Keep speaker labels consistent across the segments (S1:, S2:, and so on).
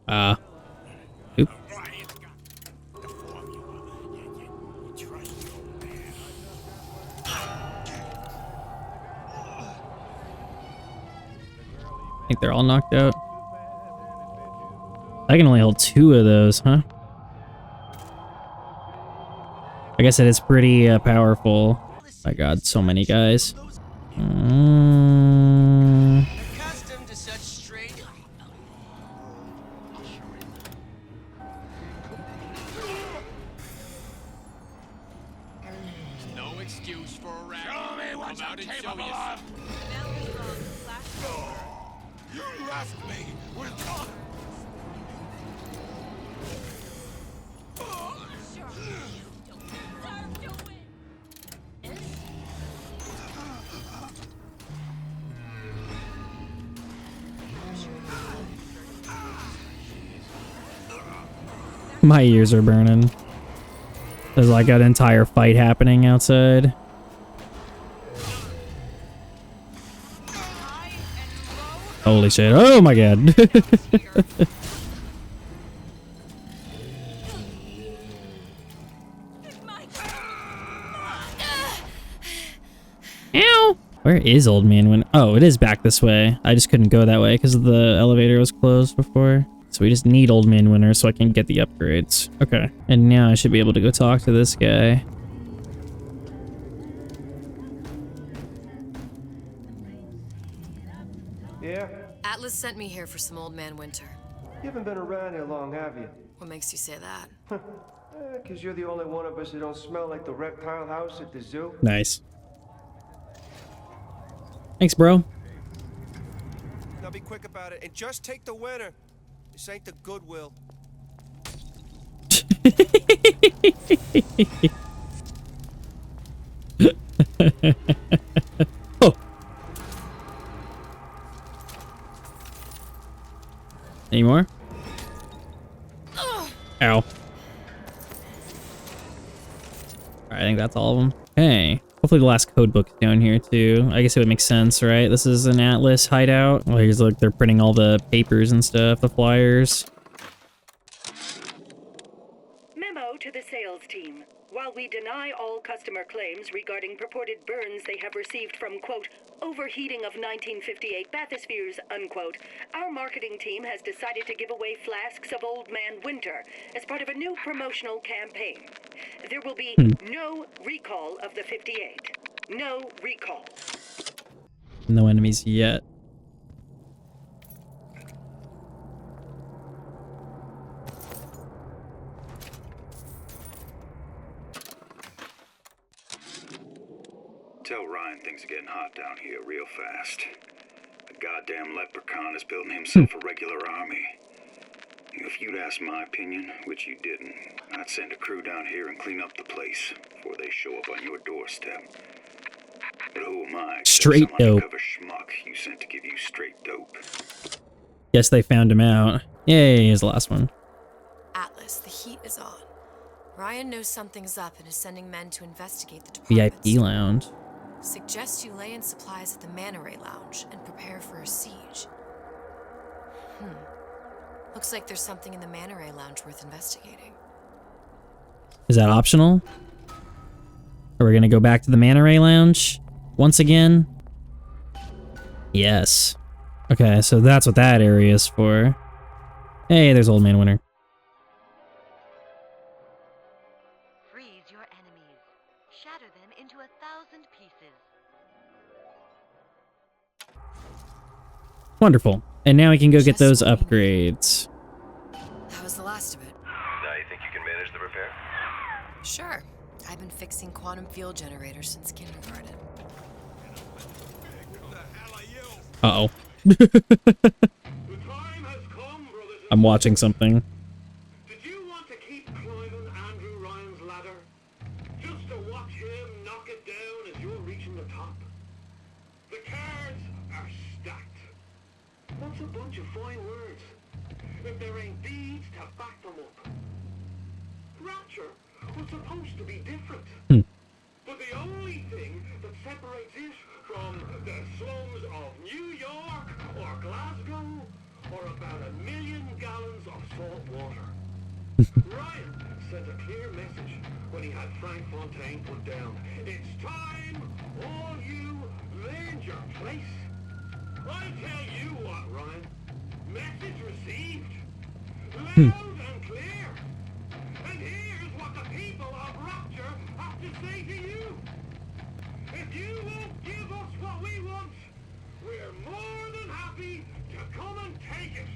S1: Oop. I think they're all knocked out. I can only hold 2 of those, huh? I guess it is pretty powerful. My god, so many guys.
S2: Accustomed to such strange. No excuse for a rat. Show me what you're capable of. You left me with.
S1: My ears are burning. There's like an entire fight happening outside. Holy shit. Oh my god. Ow! Where is Old Man Winter? Oh, it is back this way. I just couldn't go that way because the elevator was closed before. So we just need Old Man Winter so I can get the upgrades. Okay. And now I should be able to go talk to this guy.
S3: Yeah?
S4: Atlas sent me here for some Old Man Winter.
S3: You haven't been around here long, have you?
S4: What makes you say that?
S3: 'Cause you're the only one of us who don't smell like the reptile house at the zoo.
S1: Nice. Thanks, bro.
S3: Now be quick about it and just take the winner. This ain't the Goodwill.
S1: Oh. Any more? Ow. Alright, I think that's all of them. Okay. Hopefully the last code book is down here too. I guess it would make sense, right? This is an Atlas hideout. Well, here's like they're printing all the papers and stuff, the flyers.
S5: Memo to the sales team. While we deny all customer claims regarding purported burns they have received from, quote, overheating of 1958 bathyspheres, unquote, our marketing team has decided to give away flasks of Old Man Winter as part of a new promotional campaign. There will be no recall of the 58. No recall.
S1: No enemies yet.
S6: Tell Ryan things are getting hot down here real fast. The goddamn leprechaun is building himself a regular army. If you'd asked my opinion, which you didn't, I'd send a crew down here and clean up the place before they show up on your doorstep. But who am I?
S1: Straight dope.
S6: Undercover schmuck you sent to give you straight dope.
S1: Guess they found him out. Yay, here's the last one.
S4: Atlas, the heat is on. Ryan knows something's up and is sending men to investigate the departments.
S1: VIP lounge.
S4: Suggest you lay in supplies at the Manta Ray Lounge and prepare for a siege. Looks like there's something in the Manta Ray Lounge worth investigating.
S1: Is that optional? Are we gonna go back to the Manta Ray Lounge once again? Yes. Okay, so that's what that area is for. Hey, there's Old Man Winter.
S7: Freeze your enemies. Shatter them into 1,000 pieces.
S1: Wonderful. And now we can go get those upgrades.
S4: That was the last of it.
S8: Now you think you can manage the repair?
S4: Sure. I've been fixing quantum field generators since kindergarten.
S1: Uh-oh. I'm watching something.
S9: Did you want to keep climbing Andrew Ryan's ladder? Just to watch him knock it down as you're reaching the top? The cards are stacked. What's a bunch of fine words if there ain't deeds to back them up? Rapture was supposed to be different. But the only thing that separates it from the slums of New York or Glasgow or about 1 million gallons of Ryan sent a clear message when he had Frank Fontaine put down. It's time all you learned your place. I tell you what, Ryan. Message received. Loud and clear. And here's what the people of Rapture have to say to you. If you won't give us what we want, we're more than happy to come and take it.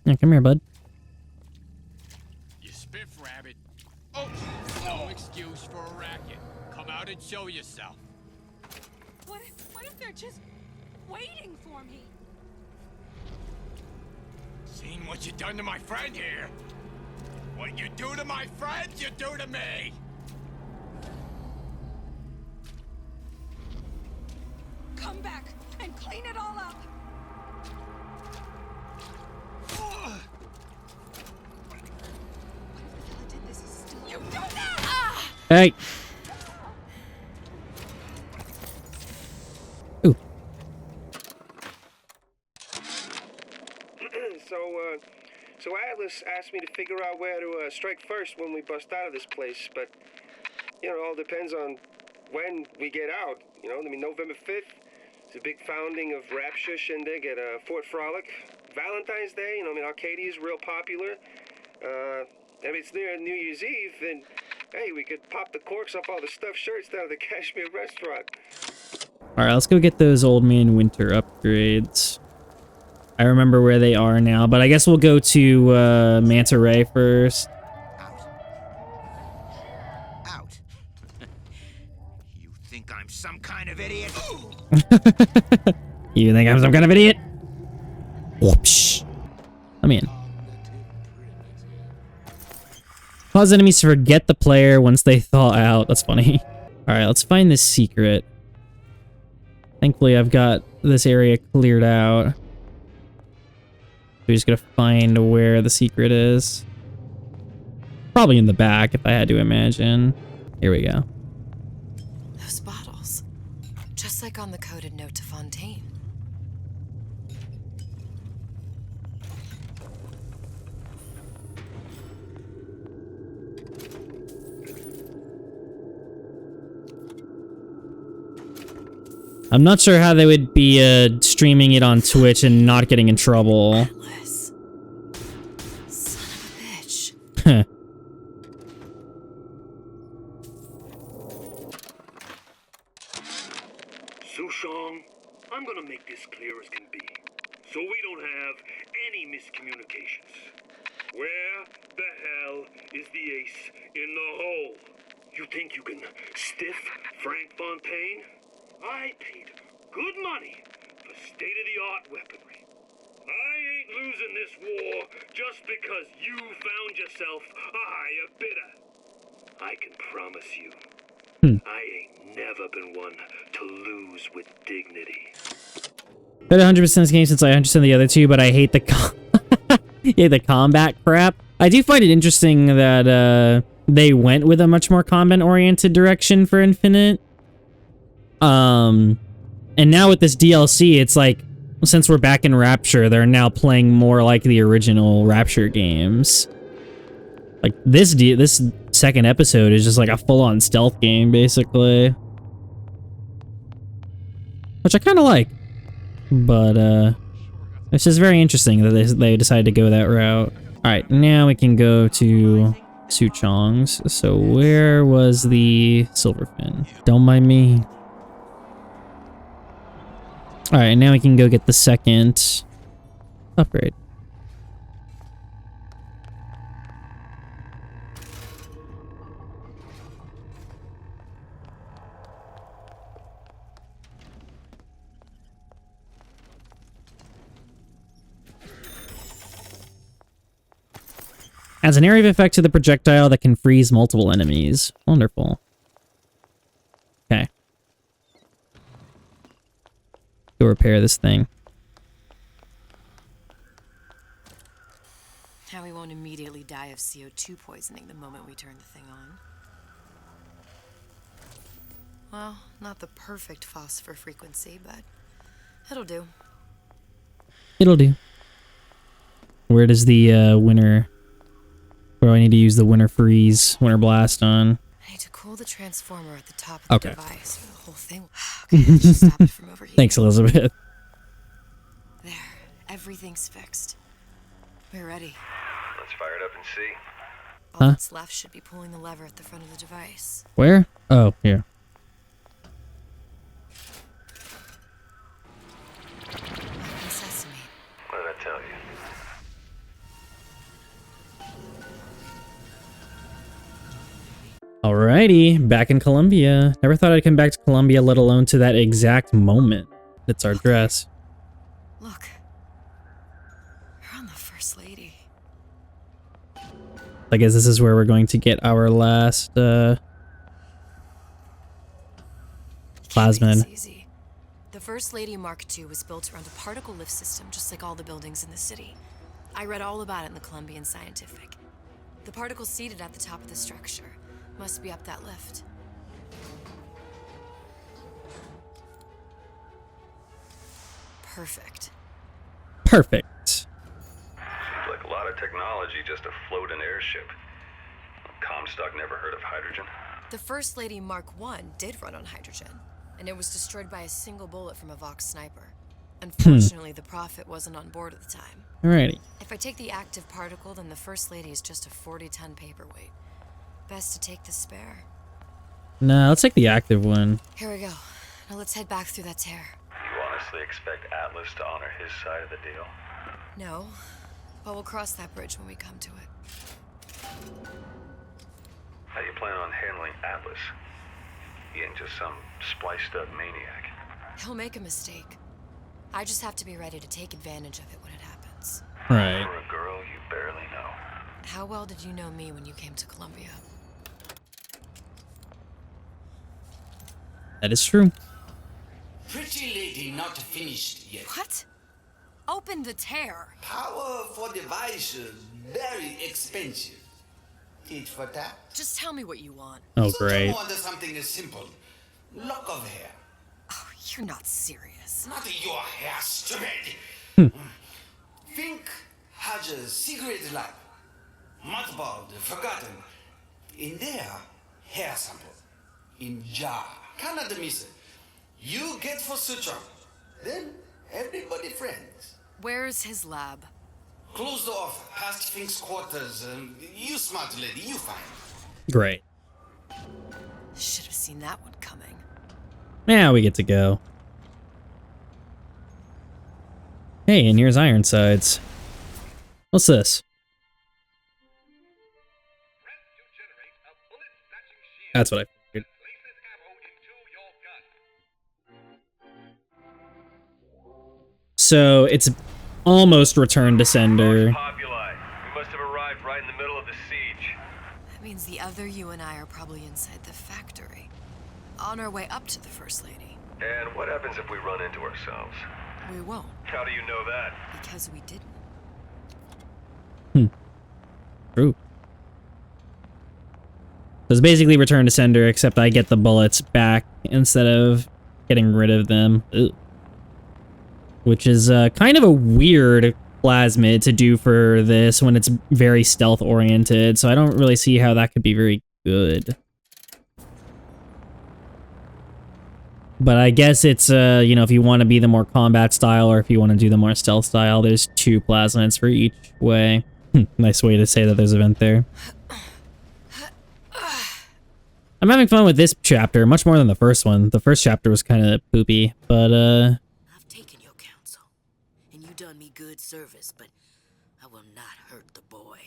S1: Yeah, come here, bud.
S2: You spiff rabbit. Oh, no excuse for a racket. Come out and show yourself.
S10: What if they're just waiting for me?
S2: Seen what you done to my friend here? What you do to my friends, you do to me.
S10: Come back and clean it all up. You do that!
S1: Hey. Ooh.
S3: So Atlas asked me to figure out where to strike first when we bust out of this place, but, you know, it all depends on when we get out, you know? I mean, November 5th is a big founding of Rapture shindig at Fort Frolic. Valentine's Day, you know, I mean, Arcadia's real popular. If it's near New Year's Eve, then, hey, we could pop the corks off all the stuffed shirts down at the Kashmir restaurant.
S1: Alright, let's go get those Old Man Winter upgrades. I remember where they are now, but I guess we'll go to Manta Ray first.
S11: Out. You think I'm some kind of idiot?
S1: You think I'm some kind of idiot? Whoops. I'm in. Cause enemies to forget the player once they thaw out. That's funny. Alright, let's find this secret. Thankfully, I've got this area cleared out. We're just gonna find where the secret is. Probably in the back, if I had to imagine. Here we go.
S4: Those bottles. Just like on the coded note to Fontaine.
S1: I'm not sure how they would be streaming it on Twitch and not getting in trouble.
S4: Atlas. Son of a bitch.
S9: Sushong, I'm gonna make this clear as can be, so we don't have any miscommunications. Where the hell is the ace in the hole? You think you can stiff Frank Fontaine? I paid good money for state-of-the-art weaponry. I ain't losing this war just because you found yourself a higher bidder. I can promise you, I ain't never been one to lose with dignity.
S1: Played 100% this game since I understand the other two, but I hate the combat crap. I do find it interesting that they went with a much more combat-oriented direction for Infinite. And now with this DLC, it's like, since we're back in Rapture, they're now playing more like the original Rapture games. Like, this second episode is just like a full-on stealth game, basically. Which I kind of like. But, it's just very interesting that they decided to go that route. Alright, now we can go to Suchong's. So where was the Silverfin? Don't mind me. Alright, now we can go get the second upgrade. Adds an area of effect to the projectile that can freeze multiple enemies. Wonderful. Okay. Go repair this thing.
S4: Now we won't immediately die of CO2 poisoning the moment we turn the thing on. Well, not the perfect phosphor frequency, but it'll do.
S1: It'll do. Where does the winter... Where do I need to use the winter freeze, winter blast on?
S4: I need to cool the transformer at the top of the
S1: Okay.
S4: device for the whole thing. Okay, just stop it from overheating.
S1: Thanks, Elizabeth.
S4: There, everything's fixed. We're ready.
S8: Let's fire it up and see.
S4: All that's left should be pulling the lever at the front of the device.
S1: Where? Oh, here.
S4: Open sesame.
S8: What did I tell you?
S1: Alrighty, back in Colombia. Never thought I'd come back to Colombia, let alone to that exact moment. It's our dress.
S4: Look. You're on the First Lady.
S1: I guess this is where we're going to get our last plasmid.
S4: It's easy. The First Lady Mark II was built around a particle lift system, just like all the buildings in the city. I read all about it in the Columbian Scientific. The particles seated at the top of the structure must be up that lift. Perfect.
S1: Perfect.
S8: Seems like a lot of technology just to float an airship. Comstock never heard of hydrogen.
S4: The First Lady Mark I did run on hydrogen, and it was destroyed by a single bullet from a Vox sniper. Unfortunately, the Prophet wasn't on board at the time.
S1: Alrighty.
S4: If I take the active particle, then the First Lady is just a 40-ton paperweight. Best to take the spare.
S1: Nah, let's take the active one.
S4: Here we go. Now let's head back through that tear.
S8: You honestly expect Atlas to honor his side of the deal?
S4: No, but we'll cross that bridge when we come to it.
S8: How do you plan on handling Atlas? He ain't just some spliced-up maniac.
S4: He'll make a mistake. I just have to be ready to take advantage of it when it happens.
S1: Right.
S8: For a girl you barely know.
S4: How well did you know me when you came to Columbia?
S1: That is true.
S12: Pretty lady not finished yet.
S4: What? Open the tear.
S12: Power for device very expensive. Tit for tat.
S4: Just tell me what you want.
S1: Oh,
S12: So
S1: great.
S12: you want something simple. Lock of hair.
S4: Oh, you're not serious.
S12: Not your hair, stupid. Think has a secret lab. Mothballed, forgotten. In there, hair sample. In jar. Cannot miss it. You get for suture. Then everybody friends.
S4: Where's his lab?
S12: Closed off, past Fink's quarters. You smart lady, you find.
S1: Great.
S4: Should have seen that one coming.
S1: Now we get to go. Hey, and here's Ironsides. What's this? That's what I figured. So it's almost Return to Sender.
S8: Populi. We must have arrived right in the middle of the siege.
S4: That means the other you and I are probably inside the factory. On our way up to the First Lady.
S8: And what happens if we run into ourselves?
S4: We won't.
S8: How do you know that?
S4: Because we didn't.
S1: True. So it's basically Return to Sender, except I get the bullets back instead of getting rid of them. Ugh. Which is kind of a weird plasmid to do for this when it's very stealth oriented, so I don't really see how that could be very good. But I guess it's, you know, if you want to be the more combat style or if you want to do the more stealth style, there's 2 plasmids for each way. Nice way to say that there's a vent there. I'm having fun with this chapter, much more than the first one. The first chapter was kind of poopy, but,
S13: I've taken your counsel, and you done me good service, but I will not hurt the boy.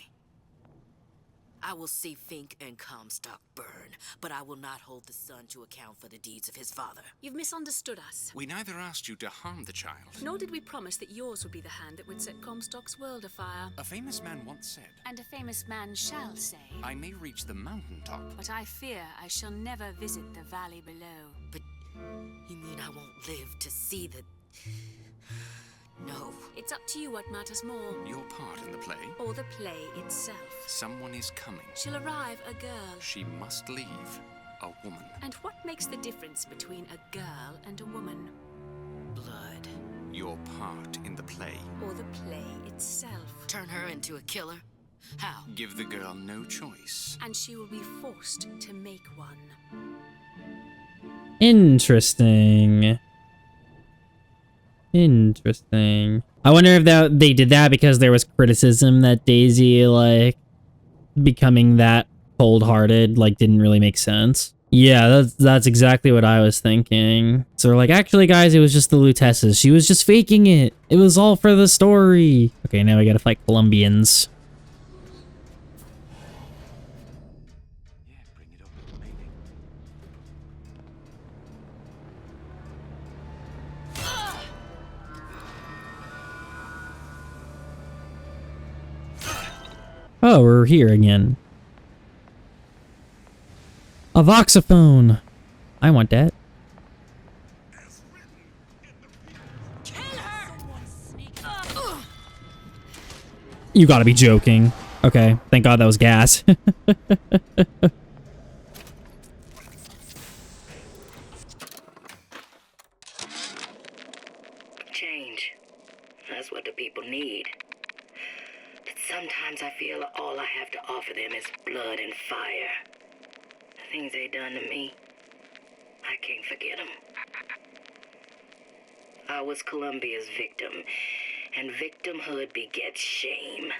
S13: I will see Fink and Comstock burn, but I will not hold the son to account for the deeds of his father.
S14: You've misunderstood us.
S11: We neither asked you to harm the child.
S14: Nor did we promise that yours would be the hand that would set Comstock's world afire.
S11: A famous man once said,
S14: And a famous man shall say,
S11: I may reach the mountaintop,
S14: but I fear I shall never visit the valley below.
S13: But you mean I won't live to see the... No.
S14: It's up to you what matters more.
S11: Your part in the play?
S14: Or the play itself.
S11: Someone is coming.
S14: She'll arrive a girl.
S11: She must leave a woman.
S14: And what makes the difference between a girl and a woman?
S13: Blood.
S11: your part in the play.
S14: Or the play itself.
S13: Turn her into a killer? How?
S11: Give the girl no choice.
S14: And she will be forced to make one.
S1: Interesting. Interesting. I wonder if they did that because there was criticism that Daisy, like, becoming that cold-hearted, like, didn't really make sense. Yeah, that's exactly what I was thinking. So they're like, actually, guys, it was just the Lutesses. She was just faking it. It was all for the story. Okay, now we gotta fight Colombians. Oh, we're here again. A voxophone. I want that. You gotta be joking. Okay, thank God that was gas.
S15: Change. That's what the people need. But sometimes I feel all I have to offer them is blood and fire. The things they done to me, I can't forget them. I was Columbia's victim, and victimhood begets shame.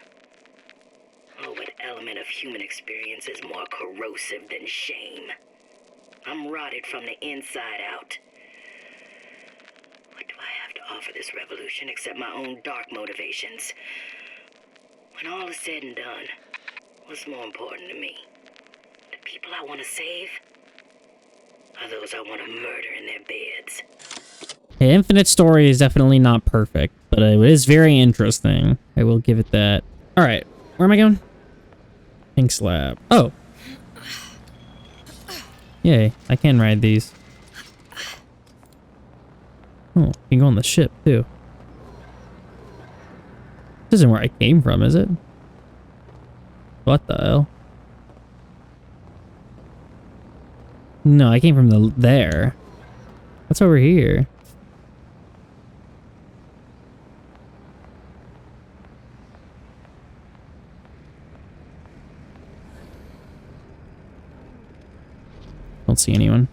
S15: Oh, what element of human experience is more corrosive than shame? I'm rotted from the inside out. What do I have to offer this revolution except my own dark motivations? When all is said and done, what's more important to me? The people I want to save? Or those I want to murder in their beds?
S1: Hey, Infinite Story is definitely not perfect, but it is very interesting. I will give it that. Alright, where am I going? Pink Slab. Oh! Yay, I can ride these. Oh, you can go on the ship, too. This isn't where I came from, is it? What the hell? No, I came from there. What's over here? Don't see anyone.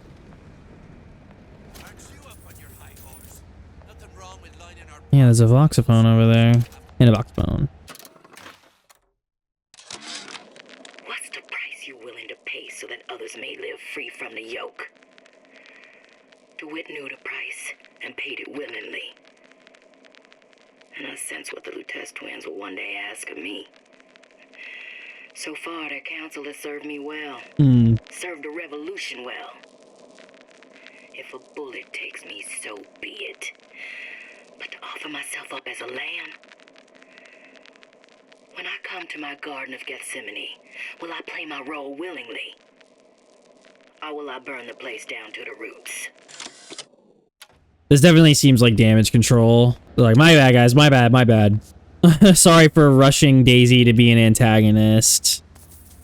S1: Yeah, there's a voxophone over there. And a voxophone.
S15: What's the price you willing to pay so that others may live free from the yoke? DeWitt knew the price and paid it willingly. And I sense what the Lutece twins will one day ask of me. So far, their counsel has served me well. Served the revolution well. If a bullet takes me, so be it. But to offer myself up as a lamb? When I come to my Garden of Gethsemane, will I play my role willingly? Or will I burn the place down to the roots?
S1: This definitely seems like damage control. They're like, my bad, guys, my bad. Sorry for rushing Daisy to be an antagonist.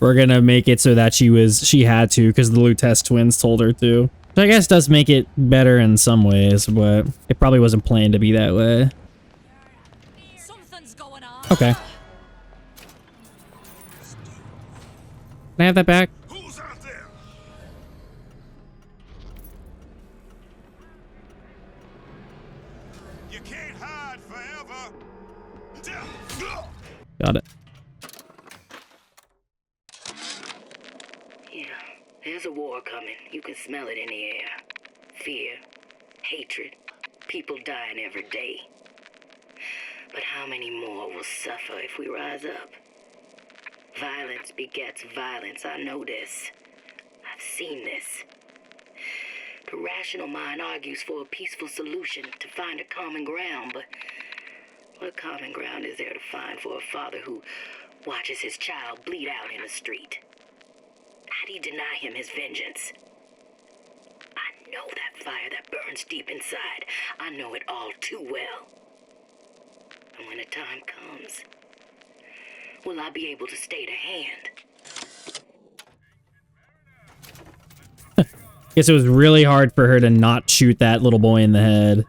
S1: We're gonna make it so that she had to because the Lutece twins told her to. Which I guess does make it better in some ways, but it probably wasn't planned to be that way.
S10: Something's going on.
S1: Okay. Can I have that back?
S2: Who's out there? You can't hide forever.
S1: Got it.
S15: Yeah, there's a war coming. You can smell it in the air. Fear, hatred, people dying every day. But how many more will suffer if we rise up? Violence begets violence. I know this. I've seen this. The rational mind argues for a peaceful solution to find a common ground, but what common ground is there to find for a father who watches his child bleed out in the street? How do you deny him his vengeance? I know that fire that burns deep inside. I know it all too well. And when the time comes, will I be able to stay the hand?
S1: Guess it was really hard for her to not shoot that little boy in the head.